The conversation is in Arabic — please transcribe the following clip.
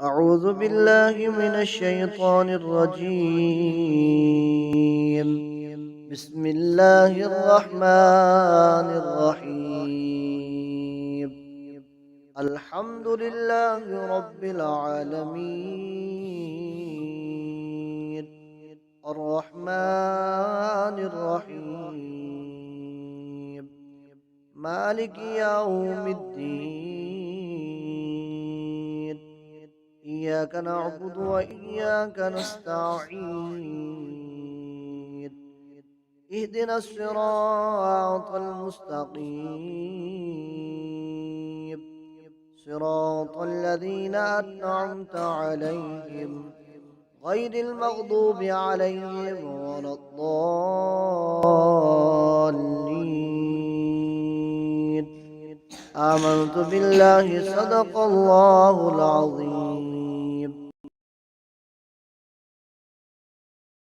أعوذ بالله من الشيطان الرجيم. بسم الله الرحمن الرحيم. الحمد لله رب العالمين، الرحمن الرحيم، مالك يوم الدين. إياك نعبد وإياك نستعين. اهدنا الصراط المستقيم، صراط الذين أنعمت عليهم غير المغضوب عليهم ولا الضالين. آمنت بالله، صدق الله العظيم.